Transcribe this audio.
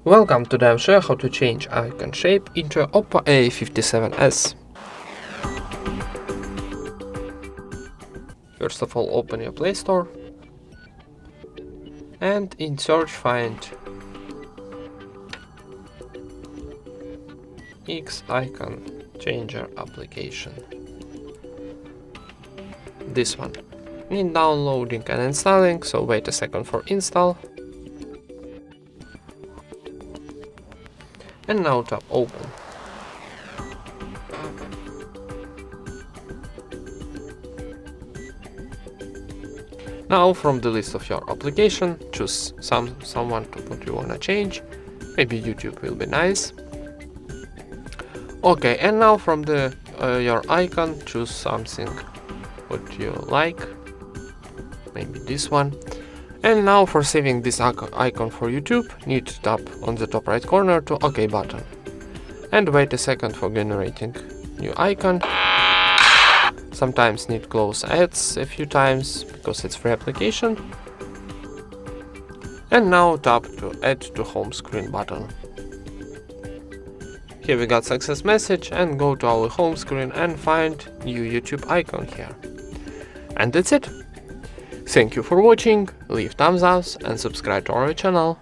Welcome, today I'll show you how to change icon shape into OPPO A57s. First of all, open your Play Store and in search find X icon changer application. This one. Need downloading and installing, so wait a second for install. And now tap open. Now from the list of your application, choose someone to what you wanna change. Maybe YouTube will be nice. Okay, and now from the your icon, choose something what you like. Maybe this one. And now for saving this icon for YouTube, need to tap on the top right corner to OK button. And wait a second for generating new icon. Sometimes need close ads a few times because it's free application. And now tap to add to home screen button. Here we got success message, and go to our home screen and find new YouTube icon here. And that's it. Thank you for watching, leave thumbs up and subscribe to our channel.